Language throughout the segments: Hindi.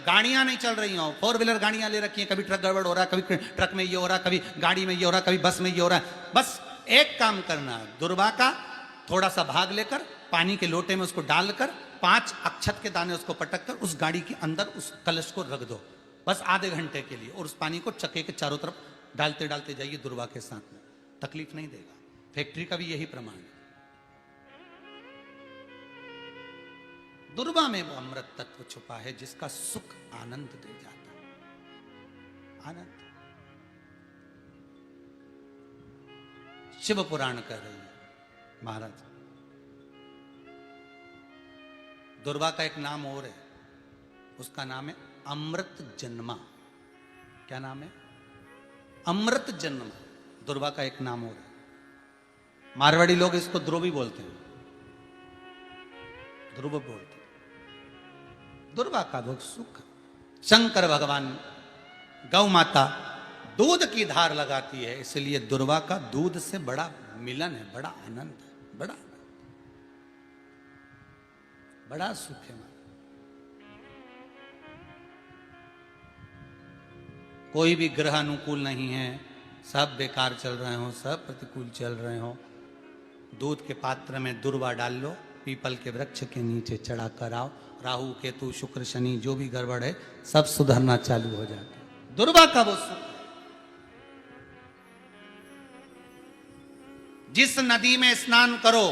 गाड़ियां नहीं चल रही हो, 4 व्हीलर गाड़ियां ले रखी हैं, कभी ट्रक गड़बड़ हो रहा है, कभी ट्रक में ये हो रहा है, कभी गाड़ी में ये हो रहा है, कभी बस में ये हो रहा है। बस एक काम करना है, दुर्वा का थोड़ा सा भाग लेकर पानी के लोटे में उसको डालकर 5 अक्षत के दाने उसको पटक कर उस गाड़ी के अंदर उस कलश को रख दो, बस आधे घंटे के लिए, और उस पानी को चक्के के चारों तरफ डालते डालते जाइए दुर्वा के साथ में, तकलीफ नहीं देगा। फैक्ट्री का भी यही प्रमाण है। दुर्वा में वो अमृत तत्व छुपा है जिसका सुख आनंद दे जाता है। आनंद। शिव पुराण कह रही है महाराज, दुर्वा का एक नाम और है, उसका नाम है अमृत जन्मा। क्या नाम है? अमृत जन्मा। दुर्वा का एक नाम और है। मारवाड़ी लोग इसको ध्रुवी बोलते हैं, ध्रुव बोलते हैं। दुर्वा का भोग सुख। शंकर भगवान गौ माता दूध की धार लगाती है, इसलिए दुर्वा का दूध से बड़ा मिलन है, बड़ा आनंद है, बड़ा सुख है। कोई भी ग्रह अनुकूल नहीं है, सब बेकार चल रहे हो, सब प्रतिकूल चल रहे हो, दूध के पात्र में दुर्वा डाल लो, पीपल के वृक्ष के नीचे चढ़ा कर आओ, राहु केतु शुक्र शनि जो भी गड़बड़ है सब सुधरना चालू हो जाता है। दुर्वा का वो सुख। जिस नदी में स्नान करो,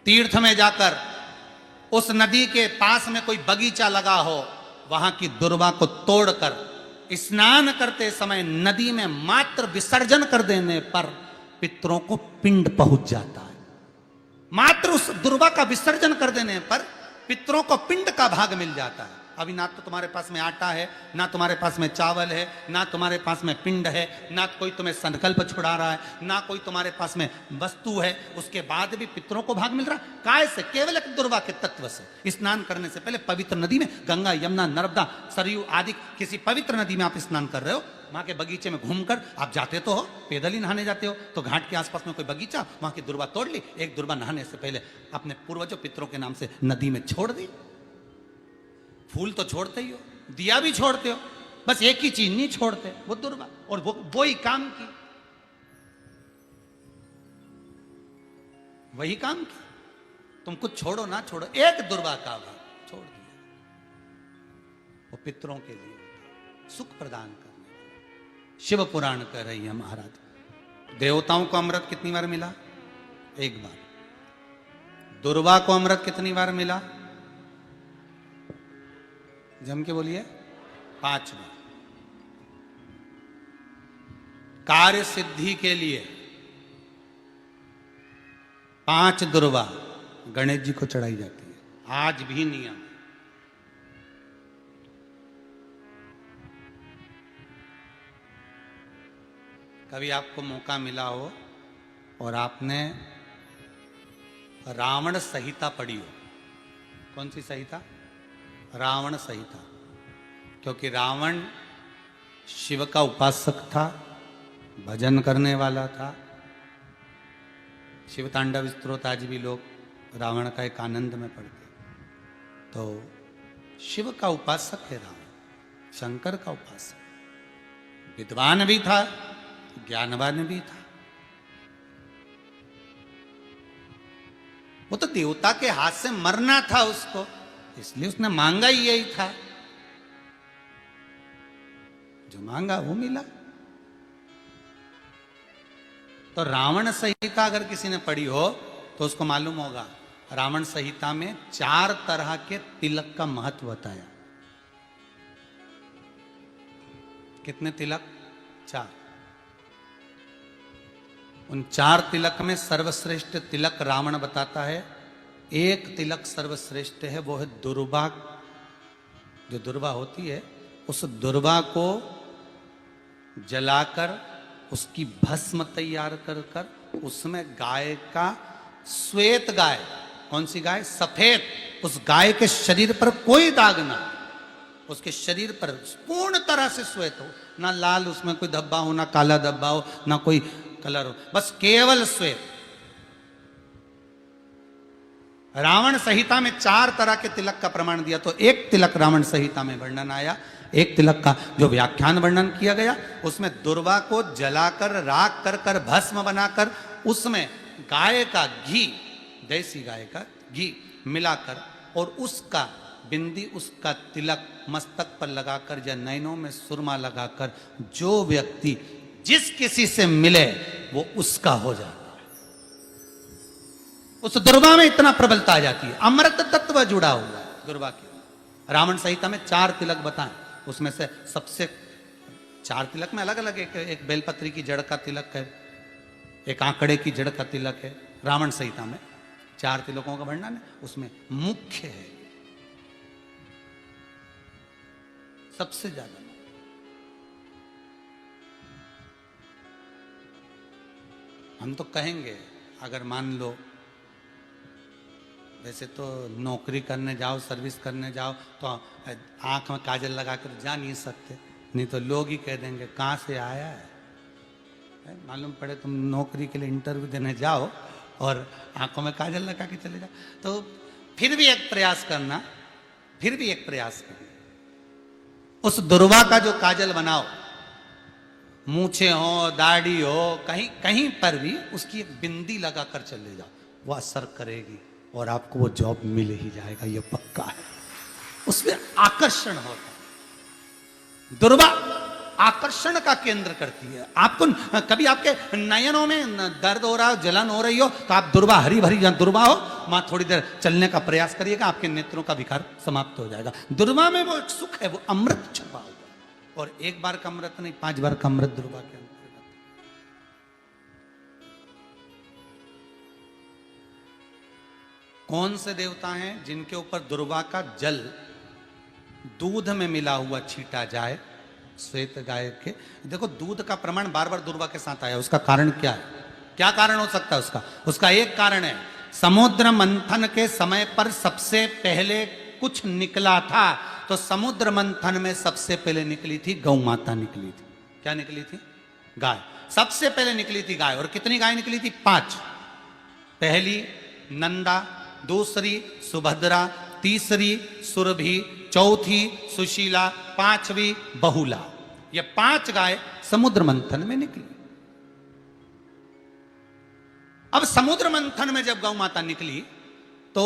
तीर्थ में जाकर उस नदी के पास में कोई बगीचा लगा हो, वहां की दुर्वा को तोड़कर स्नान करते समय नदी में मात्र विसर्जन कर देने पर पितरों को पिंड पहुंच जाता है। मात्र उस दुर्वा का विसर्जन कर देने पर पितरों को पिंड का भाग मिल जाता है। अभी ना तो तुम्हारे पास में आटा है, ना तुम्हारे पास में चावल है, ना तुम्हारे पास में पिंड है, ना कोई तुम्हें संकल्प छुड़ा रहा है, ना कोई तुम्हारे पास में वस्तु है, उसके बाद भी पितरों को भाग मिल रहा है। काय से? केवल एक दुर्वा के तत्व से। स्नान करने से पहले पवित्र नदी में, गंगा यमुना नर्मदा सरयू आदि किसी पवित्र नदी में आप स्नान कर रहे हो, वहां के बगीचे में घूमकर आप जाते तो हो, पैदल ही नहाने जाते हो, तो घाट के आसपास में कोई बगीचा, वहां की दुर्वा तोड़ ली, एक दुर्वा नहाने से पहले अपने पूर्वजों पितरों के नाम से नदी में छोड़ दी। फूल तो छोड़ते ही हो, दिया भी छोड़ते हो, बस एक ही चीज नहीं छोड़ते, वो दुर्वा, और वो ही काम की, वही काम की। तुम कुछ छोड़ो ना छोड़ो, एक दुर्वा का भाग छोड़ दिया, वो पितरों के लिए सुख प्रदान करने वाला। शिव पुराण कह रही है महाराज, देवताओं को अमृत कितनी बार मिला? एक बार। दुर्वा को अमृत कितनी बार मिला? जम के बोलिए, 5 बार। कार्य सिद्धि के लिए 5 दुर्वा गणेश जी को चढ़ाई जाती है, आज भी नियम। कभी आपको मौका मिला हो और आपने रावण संहिता पढ़ी हो। कौन सी संहिता? रावण संहिता। क्योंकि रावण शिव का उपासक था, भजन करने वाला था। शिव तांडव स्तोत्र आज भी लोग रावण का एक आनंद में पढ़ते। तो शिव का उपासक है रावण, शंकर का उपासक। विद्वान भी था, ज्ञानवान भी था। वो तो देवता के हाथ से मरना था उसको, इसलिए उसने मांगा ही यही था, जो मांगा वो मिला। तो रावण संहिता अगर किसी ने पढ़ी हो तो उसको मालूम होगा, रावण संहिता में 4 तरह के तिलक का महत्व बताया। कितने तिलक? 4। उन 4 तिलक में सर्वश्रेष्ठ तिलक रावण बताता है। एक तिलक सर्वश्रेष्ठ है, वो है दुर्वा। जो दुर्वा होती है, उस दुर्वा को जलाकर उसकी भस्म तैयार कर कर उसमें गाय का, श्वेत गाय, कौन सी गाय? सफेद। उस गाय के शरीर पर कोई दाग ना, उसके शरीर पर पूर्ण तरह से श्वेत हो, ना लाल उसमें कोई धब्बा हो, ना काला धब्बा हो, ना कोई कलर हो, बस केवल श्वेत। रावण संहिता में 4 तरह के तिलक का प्रमाण दिया, तो एक तिलक रावण संहिता में वर्णन आया, एक तिलक का जो व्याख्यान वर्णन किया गया, उसमें दुर्वा को जलाकर राख कर कर भस्म बनाकर उसमें गाय का घी, देसी गाय का घी मिलाकर और उसका बिंदी, उसका तिलक मस्तक पर लगाकर या नैनों में सुरमा लगाकर जो व्यक्ति जिस किसी से मिले वो उसका हो जाता है। उस दुर्वा में इतना प्रबलता आ जाती है, अमृत तत्व जुड़ा हुआ है दुर्वा के। रावण संहिता में 4 तिलक बताएं, उसमें से सबसे 4 तिलक में अलग अलग, एक बेलपत्री की जड़ का तिलक है, एक आंकड़े की जड़ का तिलक है। रावण संहिता में 4 तिलकों का वर्णन है, उसमें मुख्य है सबसे ज्यादा। हम तो कहेंगे, अगर मान लो वैसे तो नौकरी करने जाओ, सर्विस करने जाओ तो आंख में काजल लगा कर जा नहीं सकते, नहीं तो लोग ही कह देंगे कहाँ से आया है। मालूम पड़े तुम नौकरी के लिए इंटरव्यू देने जाओ और आंखों में काजल लगा के चले जाओ, तो फिर भी एक प्रयास करना, फिर भी एक प्रयास करना, उस दुर्वा का जो काजल बनाओ, मूछे हो, दाढ़ी हो, कहीं कहीं पर भी उसकी एक बिंदी लगाकर चले जाओ, वो असर करेगी और आपको वो जॉब मिल ही जाएगा, ये पक्का है। उसमें आकर्षण होता है, दुर्वा आकर्षण का केंद्र करती है। आपको कभी आपके नयनों में दर्द हो रहा हो, जलन हो रही हो, तो आप दुर्वा, हरी भरी जहां दुर्वा हो वहां थोड़ी देर चलने का प्रयास करिएगा, आपके नेत्रों का विकार समाप्त हो जाएगा। दुर्वा में वो एक सुख है, वो अमृत छुपा हुआ, और एक बार का अमृत नहीं, 5 बार का अमृत दुर्वा के अंदर। कौन से देवता हैं जिनके ऊपर दुर्वा का जल दूध में मिला हुआ छीटा जाए? श्वेत गाय के। देखो दूध का प्रमाण बार बार दुर्वा के साथ आया, उसका कारण क्या है? क्या कारण हो सकता है उसका? उसका एक कारण है, समुद्र मंथन के समय पर सबसे पहले कुछ निकला था, तो समुद्र मंथन में सबसे पहले निकली थी गौ माता निकली थी। क्या निकली थी? गाय। सबसे पहले निकली थी गाय। और कितनी गाय निकली थी? 5। पहली नंदा, दूसरी सुभद्रा, तीसरी सुरभि, चौथी सुशीला, 5वीं बहुला। ये 5 गाय समुद्र मंथन में निकली। अब समुद्र मंथन में जब गौ माता निकली तो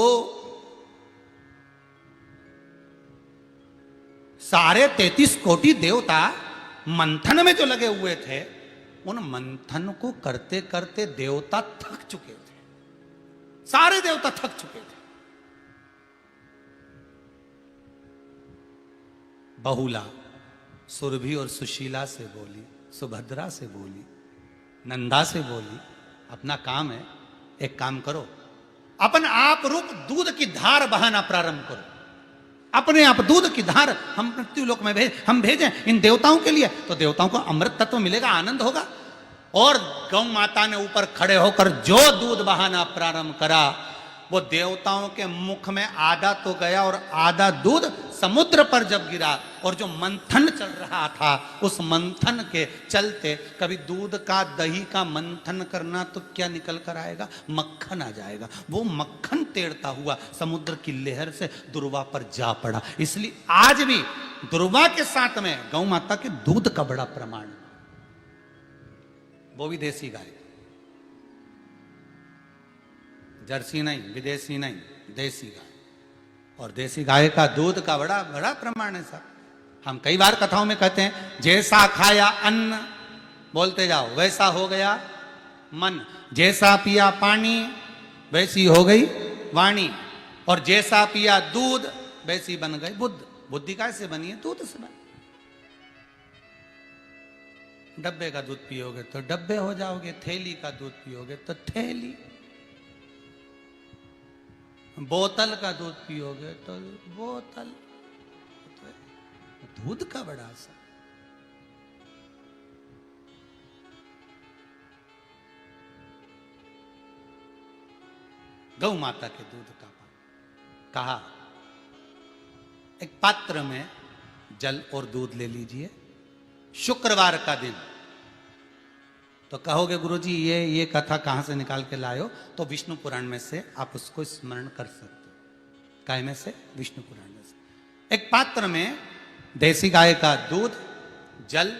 सारे 33 कोटि देवता मंथन में जो लगे हुए थे, उन मंथन को करते करते देवता थक चुके थे, सारे देवता थक चुके थे। बहुला सुरभि और सुशीला से बोली, सुभद्रा से बोली, नंदा से बोली, अपना काम है, एक काम करो, अपन आप रूप दूध की धार बहाना प्रारंभ करो, अपने आप दूध की धार हम मृत्युलोक में हम भेजें इन देवताओं के लिए, तो देवताओं को अमृत तत्व मिलेगा, आनंद होगा। और गौ माता ने ऊपर खड़े होकर जो दूध बहाना प्रारंभ करा, वो देवताओं के मुख में आधा तो गया और आधा दूध समुद्र पर जब गिरा, और जो मंथन चल रहा था उस मंथन के चलते, कभी दूध का दही का मंथन करना तो क्या निकल कर आएगा? मक्खन आ जाएगा। वो मक्खन तैरता हुआ समुद्र की लहर से दुर्वा पर जा पड़ा। इसलिए आज भी दुर्वा के साथ में गौ माता के दूध का बड़ा प्रमाण, वो भी देसी गाय, जर्सी नहीं, विदेशी नहीं, देसी गाय। और देसी गाय का दूध का बड़ा बड़ा प्रमाण है साहब। हम कई बार कथाओं में कहते हैं, जैसा खाया अन्न, बोलते जाओ, वैसा हो गया मन, जैसा पिया पानी वैसी हो गई वाणी, और जैसा पिया दूध वैसी बन गई बुद्ध। बुद्धि कैसे बनी है? दूध से बनी। डब्बे का दूध पियोगे तो डब्बे हो जाओगे, थैली का दूध पियोगे तो थैली, बोतल का दूध पियोगे तो बोतल। दूध का बड़ा असर। गौ माता के दूध का पान। कहा एक पात्र में जल और दूध ले लीजिए, शुक्रवार का दिन तो कहोगे गुरुजी ये कथा कहां से निकाल के लाए हो? तो विष्णु पुराण में से आप उसको स्मरण कर सकते हो। काय में से? विष्णु पुराण में से। एक पात्र में देसी गाय का दूध, जल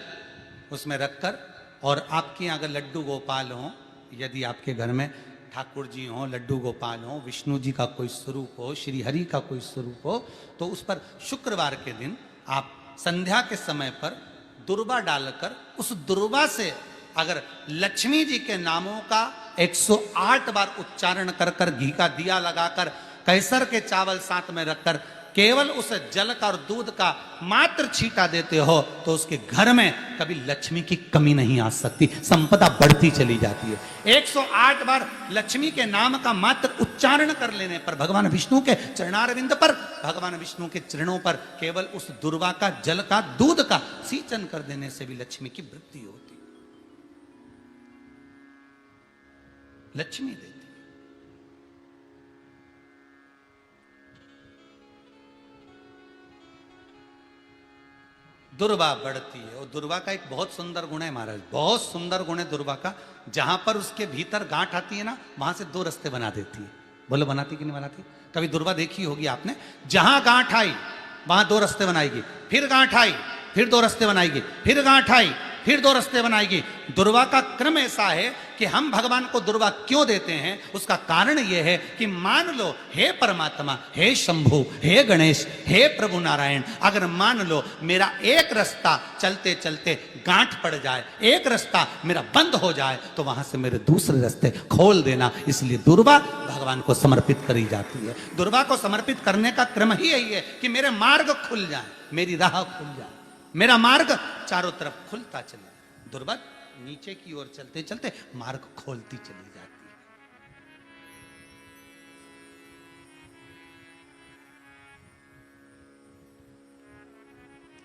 उसमें रखकर, और आपके यहाँ अगर लड्डू गोपाल हो, यदि आपके घर में ठाकुर जी हो, लड्डू गोपाल हो, विष्णु जी का कोई स्वरूप हो, श्री हरि का कोई स्वरूप हो, तो उस पर शुक्रवार के दिन आप संध्या के समय पर दुर्वा डालकर उस दुर्वा से अगर लक्ष्मी जी के नामों का 108 बार उच्चारण कर कर, घी का दिया लगाकर, कैसर के चावल साथ में रखकर केवल उस जल का और दूध का मात्र छींटा देते हो, तो उसके घर में कभी लक्ष्मी की कमी नहीं आ सकती, संपदा बढ़ती चली जाती है। 108 बार लक्ष्मी के नाम का मात्र उच्चारण कर लेने पर, भगवान विष्णु के चरणारविंद पर, भगवान विष्णु के चरणों पर केवल उस दुर्वा का, जल का, दूध का सिंचन कर देने से भी लक्ष्मी की वृद्धि होती, लक्ष्मी देती। दुर्वा बढ़ती है, और दुर्वा का एक बहुत सुंदर गुण है महाराज, बहुत सुंदर गुण है दुर्वा का। जहां पर उसके भीतर गांठ आती है ना, वहां से 2 रास्ते बना देती है। बोलो बनाती कि नहीं बनाती? कभी दुर्वा देखी होगी आपने। जहां गांठ आई वहां 2 रास्ते बनाएगी, फिर गांठ आई फिर 2 रास्ते बनाएगी, फिर गांठ आई फिर 2 रास्ते बनाएगी। दुर्वा का क्रम ऐसा है कि हम भगवान को दुर्वा क्यों देते हैं, उसका कारण यह है कि मान लो हे परमात्मा, हे शंभु, हे गणेश, हे प्रभु नारायण, अगर मान लो मेरा एक रास्ता चलते चलते गांठ पड़ जाए, एक रास्ता मेरा बंद हो जाए, तो वहां से मेरे दूसरे रास्ते खोल देना। इसलिए दुर्वा भगवान को समर्पित करी जाती है। दुर्वा को समर्पित करने का क्रम ही यही है कि मेरे मार्ग खुल जाए, मेरी राह खुल जाए, मेरा मार्ग चारों तरफ खुलता चले। दुर्वा नीचे की ओर चलते चलते मार्ग खोलती चली जाती है।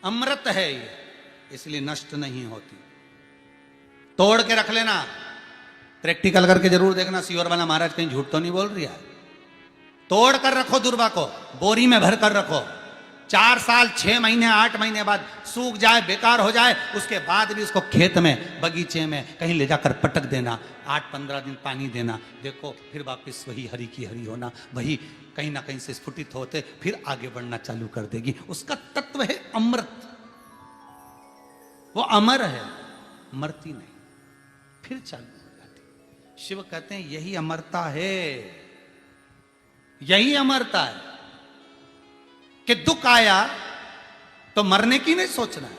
अमृत है ये, इसलिए नष्ट नहीं होती। तोड़ के रख लेना, प्रैक्टिकल करके जरूर देखना, सियोर वाला महाराज कहीं झूठ तो नहीं बोल रही है। तोड़ कर रखो दुर्वा को, बोरी में भर कर रखो। 4 साल, 6 महीने, 8 महीने बाद सूख जाए, बेकार हो जाए, उसके बाद भी उसको खेत में, बगीचे में कहीं ले जाकर पटक देना, 8-15 दिन पानी देना, देखो फिर वापस वही हरि की हरि होना, वही कहीं ना कहीं से स्फुटित होते फिर आगे बढ़ना चालू कर देगी। उसका तत्व है अमृत, वो अमर है, मरती नहीं, फिर चालू हो जाती। शिव कहते हैं यही अमरता है, यही अमरता है कि दुख आया तो मरने की नहीं सोचना है।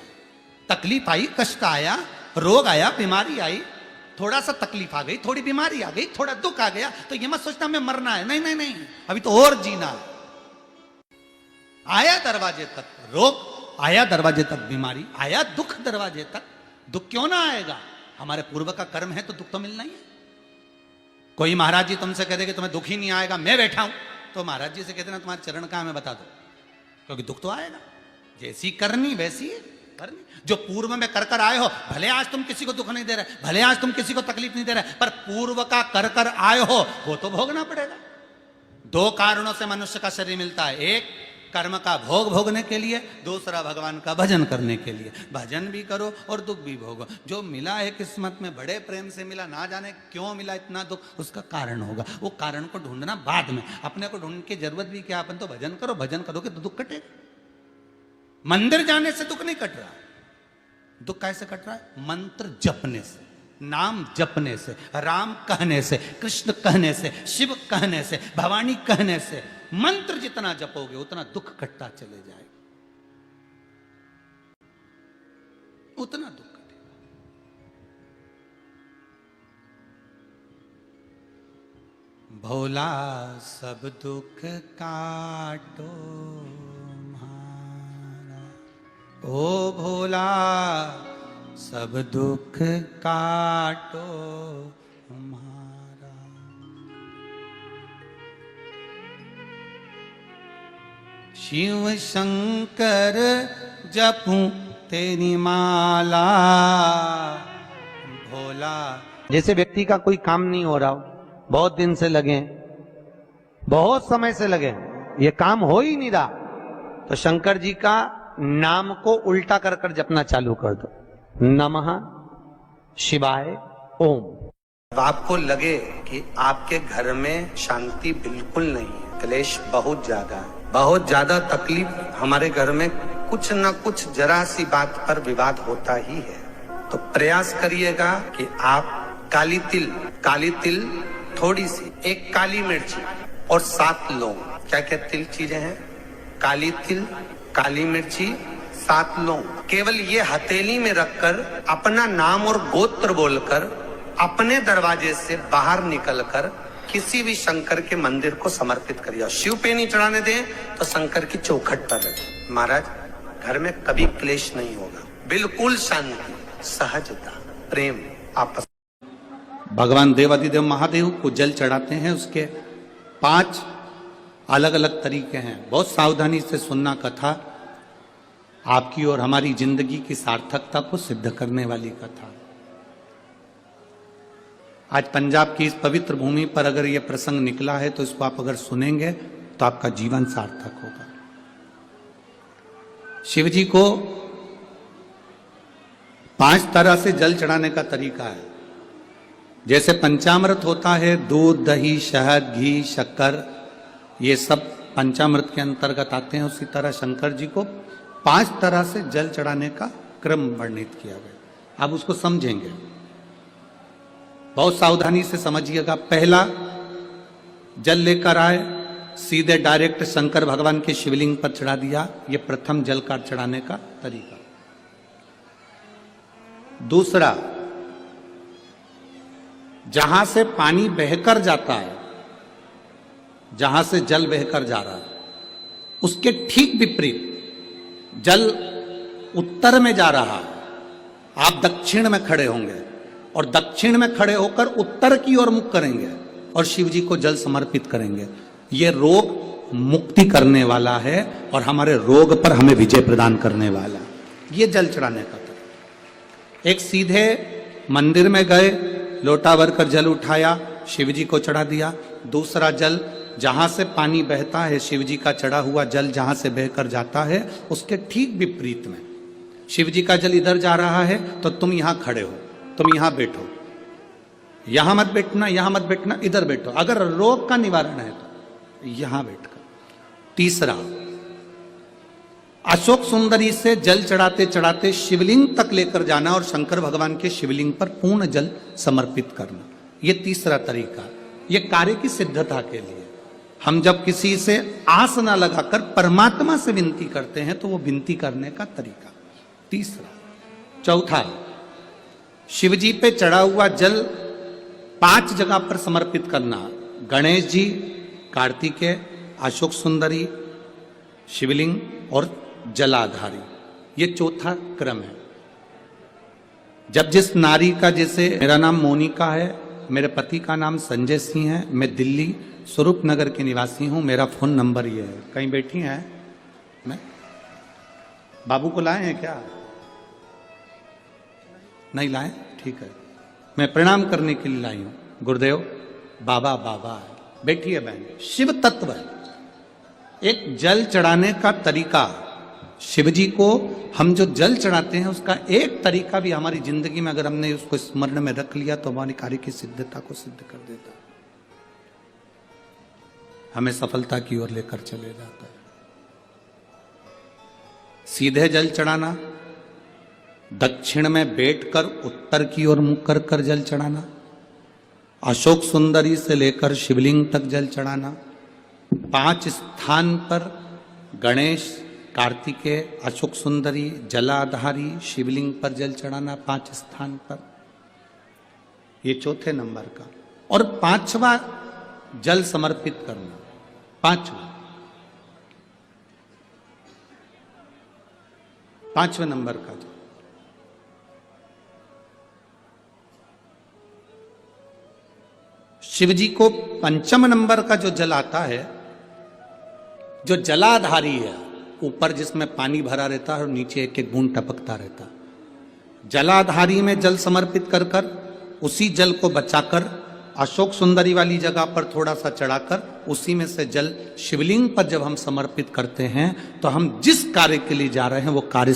तकलीफ आई, कष्ट आया, रोग आया, बीमारी आई, थोड़ा सा तकलीफ आ गई, थोड़ी बीमारी आ गई, थोड़ा दुख आ गया, तो ये मत सोचना हमें मरना है। नहीं नहीं नहीं, अभी तो और जीना है। आया दरवाजे तक रोग, आया दरवाजे तक बीमारी, आया दुख दरवाजे तक, दुख क्यों ना आएगा? हमारे पूर्व का कर्म है तो दुख तो मिलना ही है। कोई महाराज जी तुमसे कह दे कि तुम्हें दुख ही नहीं आएगा, मैं बैठा हूं, तो महाराज जी से कहते ना तुम्हारे चरण कहां, हमें बता दो, क्योंकि दुख तो आएगा। जैसी करनी वैसी करनी। जो पूर्व में कर कर आए हो, भले आज तुम किसी को दुख नहीं दे रहे, भले आज तुम किसी को तकलीफ नहीं दे रहे, पर पूर्व का कर कर आए हो वो तो भोगना पड़ेगा। 2 कारणों से मनुष्य का शरीर मिलता है, एक कर्म का भोग भोगने के लिए, दूसरा भगवान का भजन करने के लिए। भजन भी करो और दुख भी भोगो। जो मिला है किस्मत में, बड़े प्रेम से मिला, ना जाने क्यों मिला इतना दुख, उसका कारण होगा। वो कारण को ढूंढना बाद में, अपने को ढूंढने की जरूरत भी क्या, अपन तो भजन करो, भजन करोगे तो दुख कटेगा। मंदिर जाने से दुख नहीं कट रहा, दुख कैसे कट रहा है? मंत्र जपने से, नाम जपने से, राम कहने से, कृष्ण कहने से, शिव कहने से, भवानी कहने से। मंत्र जितना जपोगे उतना दुख कटता चले जाएगा, उतना दुख कटेगा। भोला सब दुख काटो म्हारा, ओ भोला सब दुख काटो म्हारा। शिव शंकर जपूं तेरी माला, भोला। जैसे व्यक्ति का कोई काम नहीं हो रहा हो, बहुत दिन से लगे, बहुत समय से लगे, ये काम हो ही नहीं रहा, तो शंकर जी का नाम को उल्टा कर कर जपना चालू कर दो। नमः शिवाय ओम। अब आपको लगे कि आपके घर में शांति बिल्कुल नहीं है, क्लेश बहुत ज्यादा तकलीफ, हमारे घर में कुछ न कुछ जरा सी बात पर विवाद होता ही है, तो प्रयास करिएगा कि आप काली तिल थोड़ी सी, एक काली मिर्ची और 7 लौंग, क्या क्या तिल चीजें हैं, काली तिल, काली मिर्ची, 7 लौंग, केवल ये हथेली में रखकर अपना नाम और गोत्र बोलकर अपने दरवाजे से बाहर निकलकर किसी भी शंकर के मंदिर को समर्पित करिए। शिव पे नहीं चढ़ाने दें तो शंकर की चौखट पर रखें। महाराज, घर में कभी क्लेश नहीं होगा, बिल्कुल शांति, सहजता, प्रेम, आपस। भगवान देवाधिदेव महादेव को जल चढ़ाते हैं, उसके 5 अलग अलग तरीके हैं। बहुत सावधानी से सुनना कथा, आपकी और हमारी जिंदगी की सार्थकता को सिद्ध करने वाली कथा। आज पंजाब की इस पवित्र भूमि पर अगर यह प्रसंग निकला है तो इसको आप अगर सुनेंगे तो आपका जीवन सार्थक होगा। शिव जी को 5 तरह से जल चढ़ाने का तरीका है। जैसे पंचामृत होता है, दूध, दही, शहद, घी, शक्कर, ये सब पंचामृत के अंतर्गत आते हैं, उसी तरह शंकर जी को 5 तरह से जल चढ़ाने का क्रम वर्णित किया गया। अब उसको समझेंगे, बहुत सावधानी से समझिएगा। पहला, जल लेकर आए, सीधे डायरेक्ट शंकर भगवान के शिवलिंग पर चढ़ा दिया, यह प्रथम जल का चढ़ाने का तरीका। दूसरा, जहां से पानी बहकर जाता है, जहां से जल बहकर जा रहा है, उसके ठीक विपरीत जल उत्तर में जा रहा है, आप दक्षिण में खड़े होंगे और दक्षिण में खड़े होकर उत्तर की ओर मुख करेंगे और शिव जी को जल समर्पित करेंगे। यह रोग मुक्ति करने वाला है और हमारे रोग पर हमें विजय प्रदान करने वाला है। यह जल चढ़ाने का तरीका। एक, सीधे मंदिर में गए, लोटा भरकर जल उठाया, शिव जी को चढ़ा दिया। दूसरा, जल जहां से पानी बहता है, शिव जी का चढ़ा हुआ जल जहां से बहकर जाता है, उसके ठीक विपरीत में शिव जी का जल इधर जा रहा है तो तुम यहां खड़े हो, तुम यहां बैठो, यहां मत बैठना, यहां मत बैठना, इधर बैठो। अगर रोग का निवारण है तो यहां बैठकर। तीसरा, अशोक सुंदरी से जल चढ़ाते चढ़ाते शिवलिंग तक लेकर जाना और शंकर भगवान के शिवलिंग पर पूर्ण जल समर्पित करना। यह तीसरा तरीका, यह कार्य की सिद्धता के लिए। हम जब किसी से आस न लगाकर परमात्मा से विनती करते हैं तो वो विनती करने का तरीका। तीसरा। चौथा, शिव जी पे चढ़ा हुआ जल 5 जगह पर समर्पित करना। गणेश जी, कार्तिकेय, अशोक सुंदरी, शिवलिंग और जलाधारी। ये चौथा क्रम है। जब जिस नारी का, जैसे मेरा नाम मोनिका है, मेरे पति का नाम संजय सिंह है, मैं दिल्ली स्वरूप नगर के निवासी हूं, मेरा फोन नंबर ये है। कहीं बैठी हैं? मैं बाबू को लाए हैं क्या? नहीं लाए? ठीक है, मैं प्रणाम करने के लिए लाई हूं। गुरुदेव, बाबा बाबा है, बैठी है बहन। शिव तत्व है। एक जल चढ़ाने का तरीका, शिव जी को हम जो जल चढ़ाते हैं उसका एक तरीका भी हमारी जिंदगी में अगर हमने उसको स्मरण में रख लिया तो हमारी कार्य की सिद्धता को सिद्ध कर देता है, हमें सफलता की ओर लेकर चले जाता है। सीधे जल चढ़ाना, दक्षिण में बैठकर उत्तर की ओर मुख कर कर जल चढ़ाना, अशोक सुंदरी से लेकर शिवलिंग तक जल चढ़ाना, 5 स्थान पर गणेश, कार्तिकेय, अशोक सुंदरी, जलाधारी, शिवलिंग पर जल चढ़ाना 5 स्थान पर। ये चौथे नंबर का। और 5वां जल समर्पित करना। 5वें नंबर का जल। शिव जी को 5म नंबर का जो जल आता है, जो जलाधारी है, ऊपर जिसमें पानी भरा रहता है और नीचे एक एक बूंद टपकता रहता है, जलाधारी में जल समर्पित कर कर उसी जल को बचाकर अशोक सुंदरी वाली जगह पर थोड़ा सा चढ़ाकर उसी में से जल शिवलिंग पर जब हम समर्पित करते हैं तो हम जिस कार्य के लिए जा रहे हैं वो कार्य